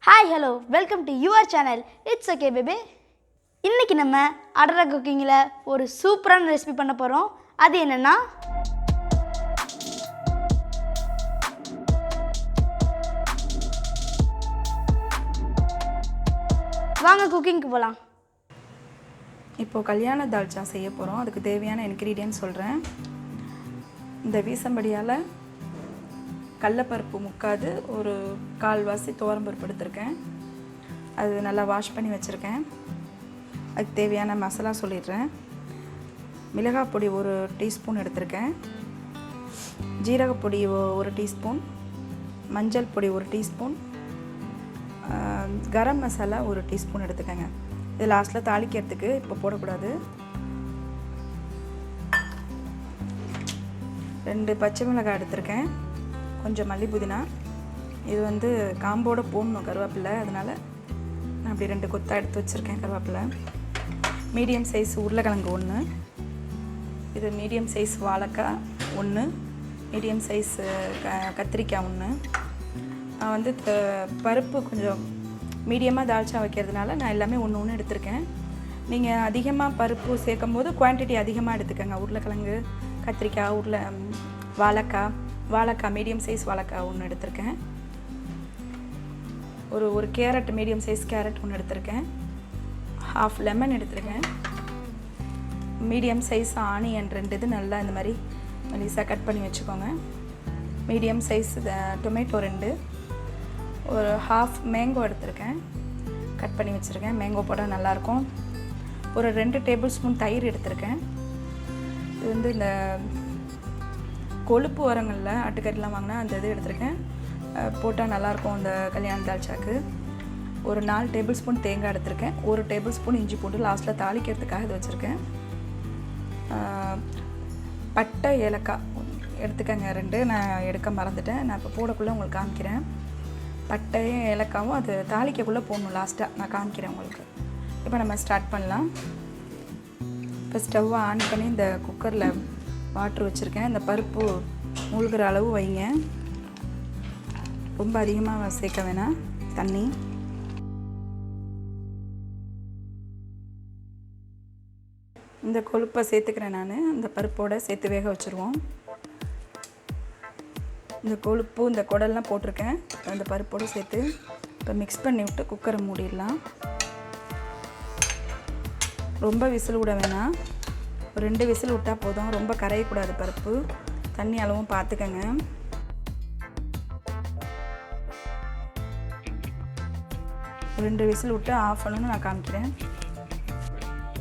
Hi, hello, welcome to your channel. It's okay, baby. இன்னைக்கு நம்ம அடரா குக்கிங்ல ஒரு சூப்பரான ரெசிபி பண்ண போறோம். அது என்னன்னா வாங்க குக்கிங்க்கு போலாம். இப்போ கல்யாண தால்ச்சா செய்ய போறோம். அதுக்கு தேவையான இன்கிரிடியன்ட்ஸ் சொல்றேன். இந்த வீசம்படியால கடலைப்பருப்பு முக்காது ஒரு கால்வாசி துவரம்பருப்பு எடுத்துருக்கேன். அது நல்லா வாஷ் பண்ணி வச்சுருக்கேன். அதுக்கு தேவையான மசாலா சொல்லிடுறேன். மிளகாய் பொடி ஒரு டீஸ்பூன் எடுத்திருக்கேன். ஜீரகப்பொடி ஒரு டீஸ்பூன், மஞ்சள் பொடி ஒரு டீஸ்பூன், கரம் மசாலா ஒரு டீஸ்பூன் எடுத்துக்கோங்க. இது லாஸ்ட்டில் தாளிக்கிறதுக்கு, இப்போ போடக்கூடாது. 2 பச்சை மிளகாய் எடுத்திருக்கேன். கொஞ்சம் மல்லி புதினா. இது காம்போடு போடணும் கருவேப்பிலை, அதனால் நான் அப்படி 2 கொத்தாக எடுத்து வச்சுருக்கேன் கருவேப்பிலை. மீடியம் சைஸ் உருளைக்கிழங்கு 1, இது மீடியம் சைஸ் வாழைக்காய் 1, மீடியம் சைஸ் கத்திரிக்காய் 1. நான் பருப்பு கொஞ்சம் மீடியமாக தால்ச்சா வைக்கிறதுனால நான் எல்லாமே 1 எடுத்திருக்கேன். நீங்கள் அதிகமாக பருப்பு சேர்க்கும் போது குவான்டிட்டி அதிகமாக எடுத்துக்கோங்க. உருளைக்கிழங்கு, கத்திரிக்காய், வாழைக்காய் மீடியம் சைஸ் வாழைக்காய் 1 எடுத்திருக்கேன். ஒரு கேரட் மீடியம் சைஸ் கேரட் 1 எடுத்திருக்கேன். ½ லெமன் எடுத்திருக்கேன். மீடியம் சைஸ் ஆனியன் 2 இது நல்லா இந்த மாதிரி மெலிசாக கட் பண்ணி வச்சுக்கோங்க. மீடியம் சைஸ் டொமேட்டோ 2, ஒரு ½ மேங்கோ எடுத்திருக்கேன், கட் பண்ணி வச்சுருக்கேன். மேங்கோ போட்டால் நல்லாயிருக்கும். ஒரு 2 டேபிள் ஸ்பூன் தயிர் எடுத்திருக்கேன். இது இந்த கொழுப்பு உரங்களில் ஆட்டுக்கறிலாம் வாங்கினா அந்த இது எடுத்திருக்கேன். போட்டால் நல்லாயிருக்கும் இந்த கல்யாண தால்ச்சாக்கு. ஒரு 4 டேபிள் ஸ்பூன் தேங்காய் எடுத்திருக்கேன். 1 டேபிள் ஸ்பூன் இஞ்சி போட்டு லாஸ்ட்டில் தாளிக்கிறதுக்காக இது வச்சுருக்கேன். பட்டை ஏலக்காய் எடுத்துக்கங்க 2, நான் எடுக்க மறந்துட்டேன். நான் இப்போ போடக்குள்ளே உங்களுக்கு காமிக்கிறேன். பட்டையும் ஏலக்காவும் அது தாளிக்கக்குள்ளே போடணும், லாஸ்ட்டாக நான் காமிக்கிறேன் உங்களுக்கு. இப்போ நம்ம ஸ்டார்ட் பண்ணலாம். இப்போ ஸ்டவ்வை ஆன் பண்ணி இந்த குக்கரில் வாட்ரு வச்சுருக்கேன். இந்த பருப்பு மூழ்கிற அளவு வைங்க. ரொம்ப அதிகமாக சேர்க்க வேணாம் தண்ணி. இந்த கொழுப்பை சேர்த்துக்கிறேன் நான். இந்த பருப்போடு சேர்த்து வேக வச்சுருவோம். இந்த கொழுப்பு இந்த குடல்லாம் போட்டிருக்கேன். அந்த பருப்போடு சேர்த்து இப்போ மிக்ஸ் பண்ணி விட்டு குக்கரை மூடிடலாம். ரொம்ப விசில் விட வேணாம், ஒரு 2 விசில் விட்டால் போதும். ரொம்ப கரையக்கூடாது பருப்பு. தண்ணி அளவும் பார்த்துக்கங்க. ஒரு 2 விசில் விட்டு ஆஃப் பண்ணணும்னு நான் காமிக்கிறேன்.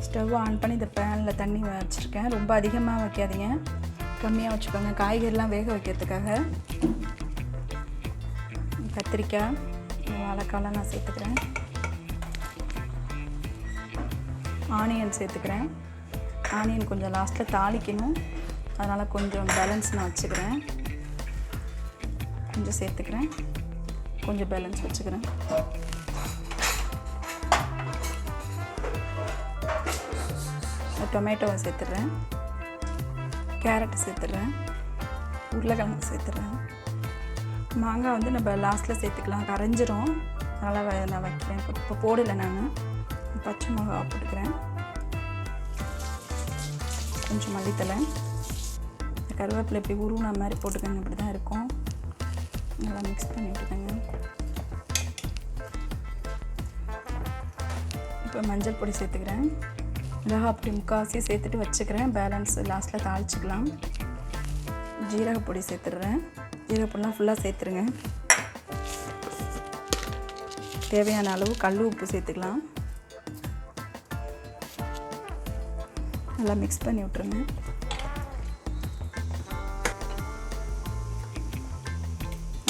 ஸ்டவ் ஆன் பண்ணி இந்த பேனில் தண்ணி வச்சுருக்கேன். ரொம்ப அதிகமாக வைக்காதீங்க, கம்மியாக வச்சுக்கோங்க. காய்கறிலாம் வேக வைக்கிறதுக்காக. கத்திரிக்காய், வாழைக்காய்லாம் நான் சேர்த்துக்கிறேன். ஆனியன் சேர்த்துக்கிறேன். ஆனியன் கொஞ்சம் லாஸ்ட்டில் தாளிக்கணும், அதனால் கொஞ்சம் பேலன்ஸ் நான் வச்சுக்கிறேன். கொஞ்சம் சேர்த்துக்கிறேன், கொஞ்சம் பேலன்ஸ் வச்சுக்கிறேன். டொமேட்டோவை சேர்த்துட்றேன், கேரட் சேர்த்துட்றேன், உருளைக்கிழங்கு சேர்த்துட்றேன். மாங்காய் நம்ம லாஸ்ட்டில் சேர்த்துக்கலாம், கரைஞ்சிரும். அதனால் நான் வைக்கிறேன். இப்போ போடலை, நான் பச்சை மிளகாய் போட்டுக்கிறேன். கொஞ்சம் மல்லித்தலை, கருவேப்பிலை இப்படி உருவின மாதிரி போட்டுக்கோங்க. இப்படி தான் இருக்கும். நல்லா மிக்ஸ் பண்ணி விட்டுக்கோங்க. இப்போ மஞ்சள் பொடி சேர்த்துக்கிறேன். மிளகாய் பொடி முக்கால்வாசி சேர்த்துட்டு வச்சுக்கிறேன். பேலன்ஸ் லாஸ்ட்டில் தாளிச்சிக்கலாம். ஜீரகப்பொடி சேர்த்துடுறேன். ஜீரகப்பொடிலாம் ஃபுல்லாக சேர்த்துருங்க. தேவையான அளவு கல் உப்பு சேர்த்துக்கலாம். நல்லா மிக்ஸ் பண்ணி விட்ருங்க.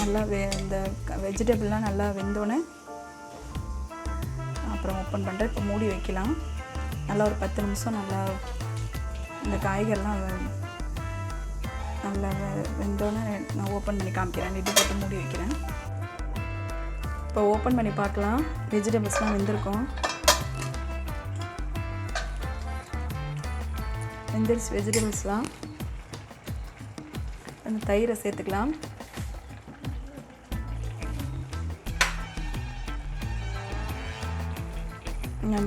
நல்லா இந்த வெஜிடபிள்லாம் நல்லா வெந்தோடனே அப்புறம் ஓப்பன் பண்ணுறேன். இப்போ மூடி வைக்கலாம். நல்லா ஒரு 10 நிமிஷம் நல்லா இந்த காய்கறிலாம் நல்லா வெந்தோடனே நான் ஓப்பன் பண்ணி காமிக்கிறேன். இது போட்டு மூடி வைக்கிறேன். இப்போ ஓப்பன் பண்ணி பார்க்கலாம். வெஜிடபிள்ஸ்லாம் வெந்திருக்கும். வெஜிடபிள்ஸ்லாம் அந்த தயிரை சேர்த்துக்கலாம்.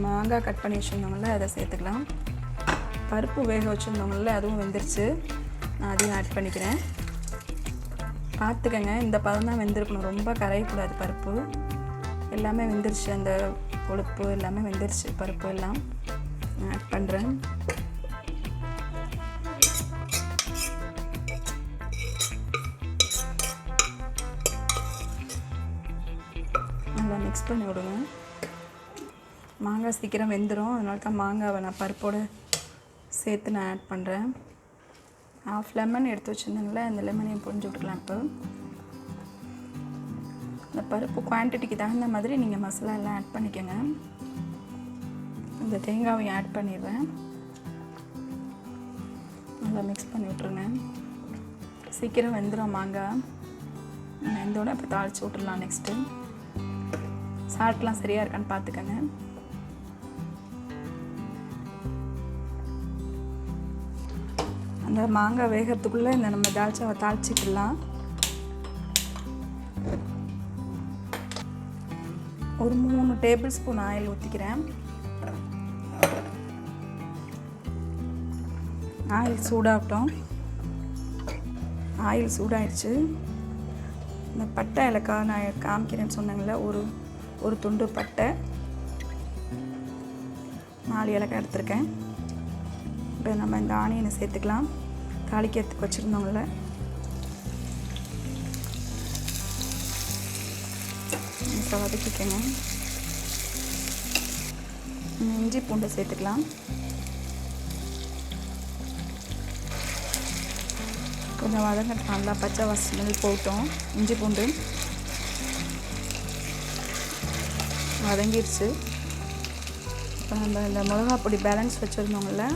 மாங்காய் கட் பண்ணி வச்சுருந்தோம்ல அதை சேர்த்துக்கலாம். பருப்பு வேக வச்சுருந்தோம்ல அதுவும் வெந்துருச்சு. நான் அதையும் ஆட் பண்ணிக்கிறேன். பார்த்துக்கங்க, இந்த பதம் தான் வெந்திருக்கணும், ரொம்ப கரையக்கூடாது. பருப்பு எல்லாமே வெந்துருச்சு, அந்த கொழுப்பு எல்லாமே வெந்துருச்சு. பருப்பு எல்லாம் ஆட் பண்ணுறேன். நல்லா மிக்ஸ் பண்ணி விடுங்க. மாங்காய் சீக்கிரம் வெந்துடும், அதனால தான் மாங்காவை நான் பருப்போடு சேர்த்து நான் ஆட் பண்ணுறேன். ½ லெமன் எடுத்து வச்சுருந்தேன்ல, அந்த லெமனையும் புழிஞ்சு விட்டுக்கலாம். இப்போ இந்த பருப்பு குவான்டிட்டிக்கு தகுந்த மாதிரி நீங்கள் மசாலா எல்லாம் ஆட் பண்ணிக்கோங்க. இந்த தேங்காவையும் ஆட் பண்ணிடுறேன். நல்லா மிக்ஸ் பண்ணி விட்ருங்க. சீக்கிரம் வெந்துடும் மாங்காய். வெந்தோடனே இப்போ தாளித்து விட்டுடலாம். நெக்ஸ்ட்டு சால்ட்லாம் சரியாக இருக்கான்னு பார்த்துக்கோங்க. அந்த மாங்காய் வேகிறதுக்குள்ளே இந்த நம்ம தால்ச்சாவை தாளிச்சிக்கலாம். ஒரு 3 டேபிள் ஸ்பூன் ஆயில் ஊற்றிக்கிறேன். ஆயில் சூடாகட்டும். ஆயில் சூடாயிடுச்சு. இந்த பட்டை ஏலக்காய் நான் காமிக்கிறேன்னு சொன்னாங்களே, ஒரு துண்டு பட்டை, 4 ஏலக்காய் எடுத்திருக்கேன். இப்போ நம்ம இந்த ஆனியனை சேர்த்துக்கலாம். தாளிக்கிறதுக்கு வச்சுருந்தோம்ல, வதக்கிக்கங்க. இஞ்சி பூண்டை சேர்த்துக்கலாம். கொஞ்சம் வதங்கட்டும், நல்லா பச்சை வாசனை போட்டோம். இஞ்சி பூண்டு வதங்கிடுச்சு. இப்போ நம்ம இந்த மிளகா பொடி பேலன்ஸ் வச்சுருந்தோம்ல,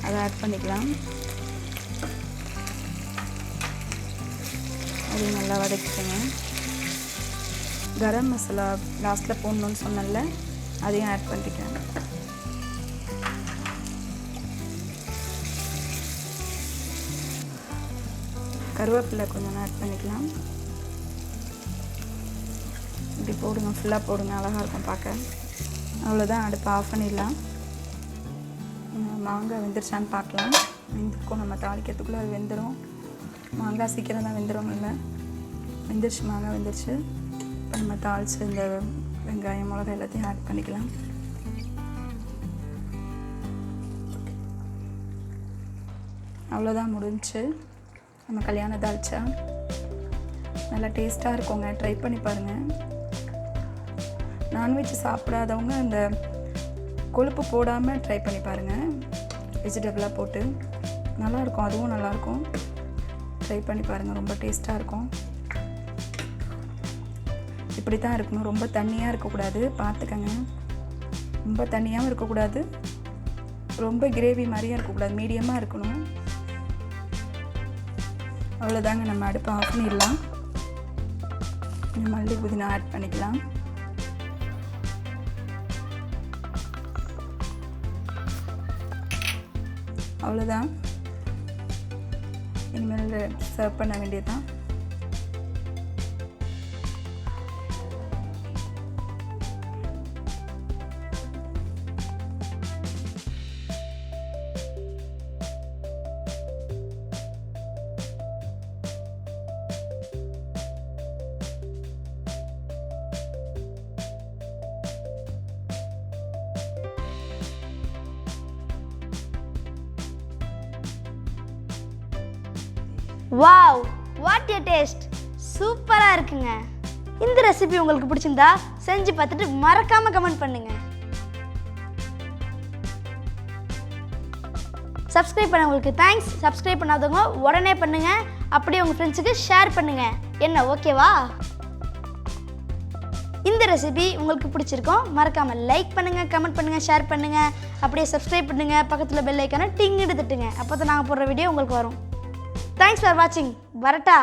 அதை ஆட் பண்ணிக்கலாம். அதையும் நல்லா வதக்கிக்கங்க. கரம் மசாலா லாஸ்ட்டில் போடணுன்னு சொன்னல, அதையும் ஆட் பண்ணிக்கிறேன். கருவேப்பிலை கொஞ்சம் ஆட் பண்ணிக்கலாம். இப்படி போடுங்க, ஃபுல்லாக போடுங்க, அழகாக இருக்கும் பார்க்க. அவ்வளோதான், அடுப்பு ஆஃப் பண்ணிடலாம். மாங்காய் வெந்துருச்சான்னு பார்க்கலாம். வெந்திருக்கும், நம்ம தாளிக்கிறதுக்குள்ளே அது வெந்துடும். மாங்காய் சீக்கிரம் தான் வெந்துடும். இல்லை வெந்துருச்சு, மாங்காய் வெந்துருச்சு. இப்போ நம்ம தாளித்து இந்த வெங்காயம் மிளகாய் எல்லாத்தையும் ஆட் பண்ணிக்கலாம். அவ்வளோதான், முடிஞ்சிச்சு நம்ம கல்யாண தால்ச்சா. நல்லா டேஸ்ட்டாக இருக்குங்க, ட்ரை பண்ணி பாருங்கள். நான்வெஜ் சாப்பிடாதவங்க இந்த கொழுப்பு போடாமல் ட்ரை பண்ணி பாருங்கள். வெஜிடபிளாக போட்டு நல்லாயிருக்கும், அதுவும் நல்லாயிருக்கும். ட்ரை பண்ணி பாருங்கள், ரொம்ப டேஸ்ட்டாக இருக்கும். இப்படி தான் இருக்கணும், ரொம்ப தண்ணியாக இருக்கக்கூடாது, பார்த்துக்கங்க. ரொம்ப தண்ணியாகவும் இருக்கக்கூடாது, ரொம்ப கிரேவி மாதிரியும் இருக்கக்கூடாது, மீடியமாக இருக்கணும். அவ்வளோதாங்க, நம்ம அடுப்பை ஆஃப் பண்ணிடலாம். மல்லி புதினா ஆட் பண்ணிக்கலாம். அவ்வளோதான், இனிமேல் சர்வ் பண்ண வேண்டியதுதான். Wow, what a taste! சூப்பராக இருக்குங்க. இந்த ரெசிபி உங்களுக்கு பிடிச்சிருந்தா செஞ்சு பார்த்துட்டு மறக்காமல் கமெண்ட் பண்ணுங்கள். சப்ஸ்கிரைப் பண்ணவங்களுக்கு தேங்க்ஸ். சப்ஸ்கிரைப் பண்ணாதவங்க உடனே பண்ணுங்கள். அப்படியே உங்கள் ஃப்ரெண்ட்ஸுக்கு ஷேர் பண்ணுங்கள். என்ன ஓகேவா? இந்த ரெசிபி உங்களுக்கு பிடிச்சிருக்கோம், மறக்காமல் லைக் பண்ணுங்கள், கமெண்ட் பண்ணுங்கள், ஷேர் பண்ணுங்கள். அப்படியே சப்ஸ்கிரைப் பண்ணுங்கள். பக்கத்தில் பெல் ஐக்கானை டிங்னு தட்டுங்க. அப்போ தான் நாங்கள் போடுற வீடியோ உங்களுக்கு வரும். தேங்க்ஸ் ஃபார் வாட்சிங். வரட்டா?